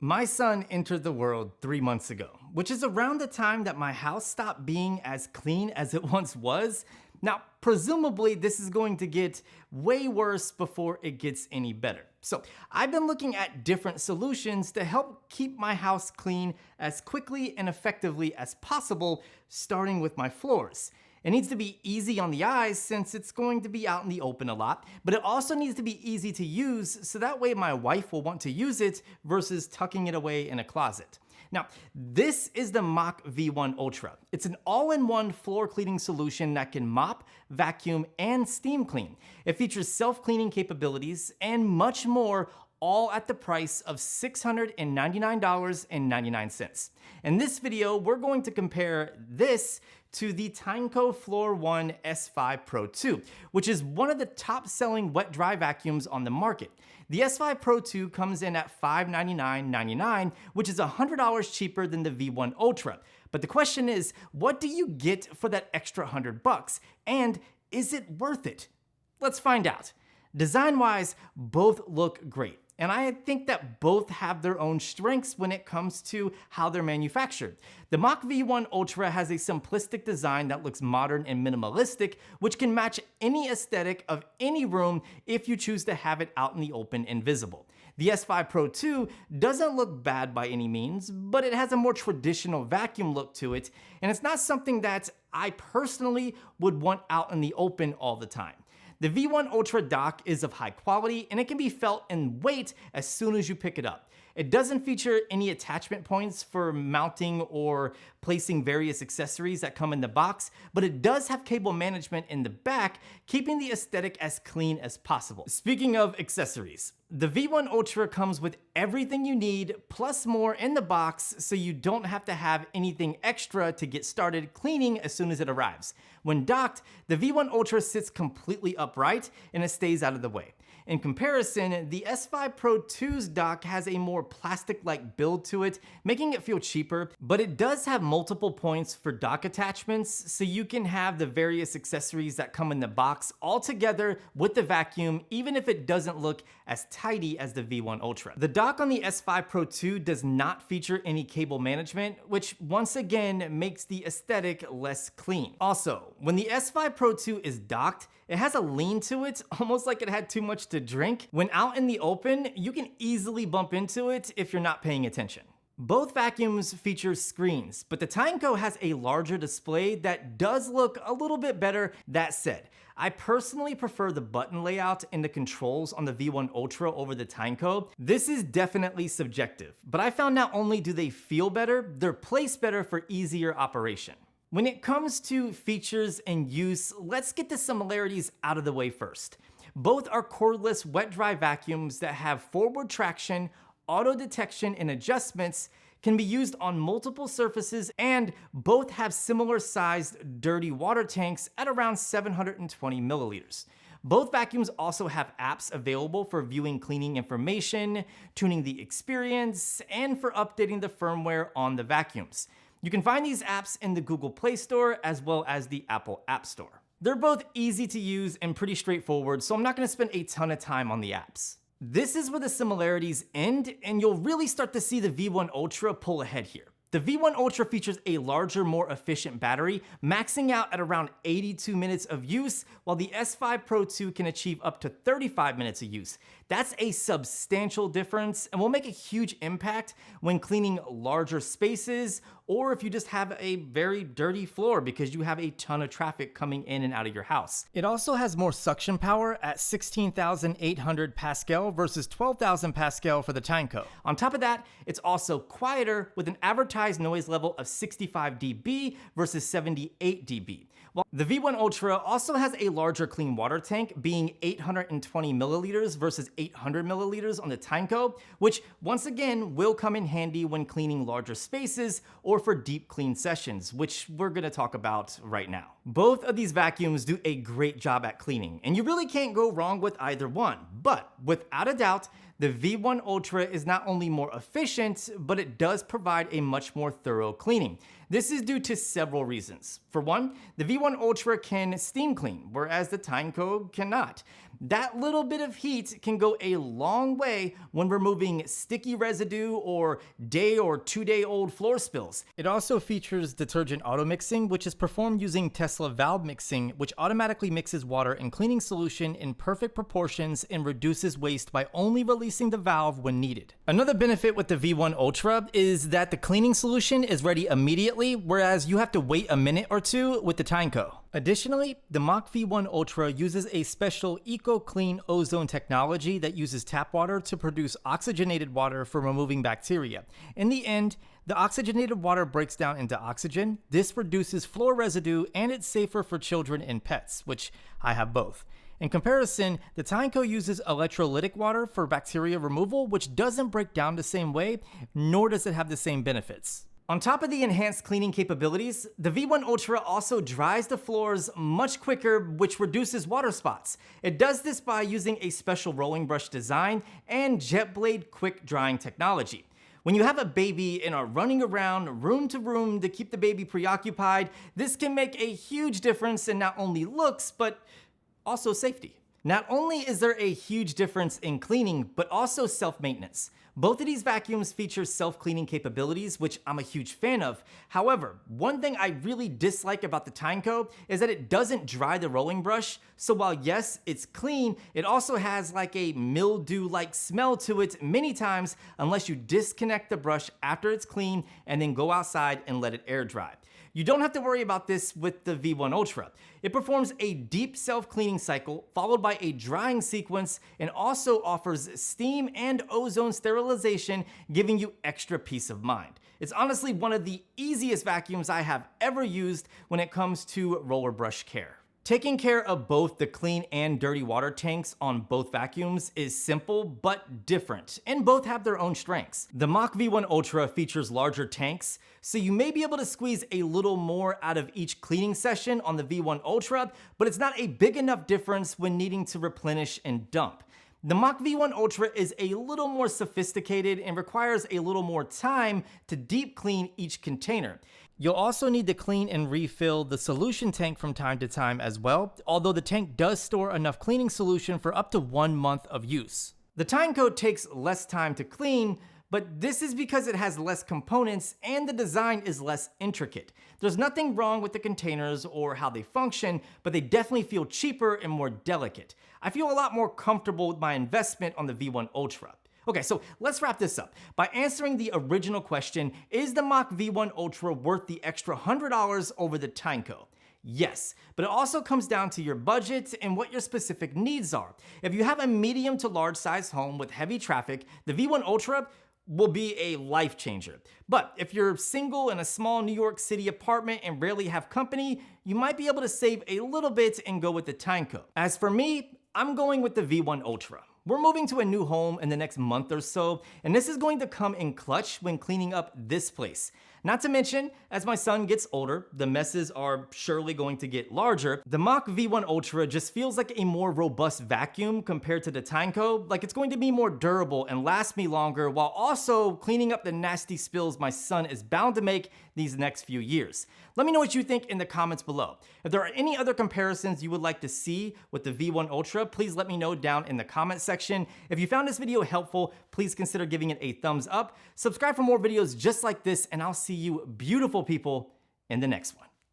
My son entered the world 3 months ago, which is around the time that my house stopped being as clean as it once was. Now, presumably, this is going to get way worse before it gets any better. So, I've been looking at different solutions to help keep my house clean as quickly and effectively as possible, starting with my floors. It needs to be easy on the eyes since it's going to be out in the open a lot, but it also needs to be easy to use so that way my wife will want to use it versus tucking it away in a closet. Now, this is the MACH V1 Ultra. It's an all-in-one floor cleaning solution that can mop, vacuum, and steam clean. It features self-cleaning capabilities and much more, all at the price of $699.99. In this video, we're going to compare this to the Tineco Floor 1 S5 Pro 2, which is one of the top-selling wet-dry vacuums on the market. The S5 Pro 2 comes in at $599.99, which is $100 cheaper than the V1 Ultra. But the question is, what do you get for that extra $100? And is it worth it? Let's find out. Design-wise, both look great. And I think that both have their own strengths when it comes to how they're manufactured. The MACH V1 Ultra has a simplistic design that looks modern and minimalistic, which can match any aesthetic of any room if you choose to have it out in the open and visible. The S5 Pro 2 doesn't look bad by any means, but it has a more traditional vacuum look to it, and it's not something that I personally would want out in the open all the time. The V1 Ultra dock is of high quality and it can be felt in weight as soon as you pick it up. It doesn't feature any attachment points for mounting or placing various accessories that come in the box, but it does have cable management in the back, keeping the aesthetic as clean as possible. Speaking of accessories, the V1 Ultra comes with everything you need plus more in the box, so you don't have to have anything extra to get started cleaning as soon as it arrives. When docked, the V1 Ultra sits completely upright and it stays out of the way. In comparison, the S5 Pro 2's dock has a more plastic-like build to it, making it feel cheaper, but it does have multiple points for dock attachments, so you can have the various accessories that come in the box all together with the vacuum, even if it doesn't look as tidy as the V1 Ultra. The dock on the S5 Pro 2 does not feature any cable management, which once again makes the aesthetic less clean. Also, when the S5 Pro 2 is docked, it has a lean to it, almost like it had too much to drink. When out in the open, you can easily bump into it if you're not paying attention. Both vacuums feature screens, but the Tineco has a larger display that does look a little bit better. That said, I personally prefer the button layout and the controls on the V1 Ultra over the Tineco. This is definitely subjective, but I found not only do they feel better, they're placed better for easier operation. When it comes to features and use, let's get the similarities out of the way first. Both are cordless wet-dry vacuums that have forward traction, auto detection and adjustments, can be used on multiple surfaces, and both have similar sized dirty water tanks at around 720 milliliters. Both vacuums also have apps available for viewing cleaning information, tuning the experience, and for updating the firmware on the vacuums. You can find these apps in the Google Play Store as well as the Apple App Store. They're both easy to use and pretty straightforward, so I'm not gonna spend a ton of time on the apps. This is where the similarities end, and you'll really start to see the V1 Ultra pull ahead here. The V1 Ultra features a larger, more efficient battery, maxing out at around 82 minutes of use, while the S5 Pro 2 can achieve up to 35 minutes of use. That's a substantial difference and will make a huge impact when cleaning larger spaces, or if you just have a very dirty floor because you have a ton of traffic coming in and out of your house. It also has more suction power at 16,800 Pascal versus 12,000 Pascal for the Tineco. On top of that, it's also quieter with an advertised noise level of 65 dB versus 78 dB. While the V1 Ultra also has a larger clean water tank, being 820 milliliters versus 800 milliliters on the Tineco, which once again will come in handy when cleaning larger spaces or for deep clean sessions, which we're gonna talk about right now. Both of these vacuums do a great job at cleaning, and you really can't go wrong with either one. But without a doubt, the V1 Ultra is not only more efficient, but it does provide a much more thorough cleaning. This is due to several reasons. For one, the V1 Ultra can steam clean, whereas the Tineco cannot. That little bit of heat can go a long way when removing sticky residue or day or 2-day old floor spills. It also features detergent auto mixing, which is performed using Tesla valve mixing, which automatically mixes water and cleaning solution in perfect proportions and reduces waste by only releasing the valve when needed. Another benefit with the V1 Ultra is that the cleaning solution is ready immediately, whereas you have to wait a minute or two with the Tineco. Additionally, the MACH V1 Ultra uses a special eco-clean ozone technology that uses tap water to produce oxygenated water for removing bacteria. In the end, the oxygenated water breaks down into oxygen. This reduces floor residue and it's safer for children and pets, which I have both. In comparison, the Tineco uses electrolytic water for bacteria removal, which doesn't break down the same way, nor does it have the same benefits. On top of the enhanced cleaning capabilities, the V1 Ultra also dries the floors much quicker, which reduces water spots. It does this by using a special rolling brush design and jet blade quick drying technology. When you have a baby and are running around room to room to keep the baby preoccupied, this can make a huge difference in not only looks, but also safety. Not only is there a huge difference in cleaning, but also self-maintenance. Both of these vacuums feature self-cleaning capabilities, which I'm a huge fan of. However, one thing I really dislike about the Tineco is that it doesn't dry the rolling brush. So while yes, it's clean, it also has like a mildew-like smell to it many times unless you disconnect the brush after it's clean and then go outside and let it air dry. You don't have to worry about this with the V1 Ultra. It performs a deep self-cleaning cycle followed by a drying sequence and also offers steam and ozone sterilization, giving you extra peace of mind. It's honestly one of the easiest vacuums I have ever used when it comes to roller brush care. Taking care of both the clean and dirty water tanks on both vacuums is simple but different, and both have their own strengths. The MACH V1 Ultra features larger tanks, so you may be able to squeeze a little more out of each cleaning session on the V1 Ultra, but it's not a big enough difference when needing to replenish and dump. The MACH V1 Ultra is a little more sophisticated and requires a little more time to deep clean each container. You'll also need to clean and refill the solution tank from time to time as well, although the tank does store enough cleaning solution for up to 1 month of use. The Tineco takes less time to clean, but this is because it has less components and the design is less intricate. There's nothing wrong with the containers or how they function, but they definitely feel cheaper and more delicate. I feel a lot more comfortable with my investment on the V1 Ultra. Okay, so let's wrap this up by answering the original question, is the MACH V1 Ultra worth the extra $100 over the Tineco? Yes, but it also comes down to your budget and what your specific needs are. If you have a medium to large size home with heavy traffic, the V1 Ultra will be a life changer. But if you're single in a small New York City apartment and rarely have company, you might be able to save a little bit and go with the Tineco. As for me, I'm going with the V1 Ultra. We're moving to a new home in the next month or so, and this is going to come in clutch when cleaning up this place. Not to mention, as my son gets older, the messes are surely going to get larger. The MACH V1 Ultra just feels like a more robust vacuum compared to the Tineco, like it's going to be more durable and last me longer while also cleaning up the nasty spills my son is bound to make these next few years. Let me know what you think in the comments below. If there are any other comparisons you would like to see with the V1 Ultra, please let me know down in the comment section. If you found this video helpful, please consider giving it a thumbs up. Subscribe for more videos just like this, and I'll see you beautiful people in the next one.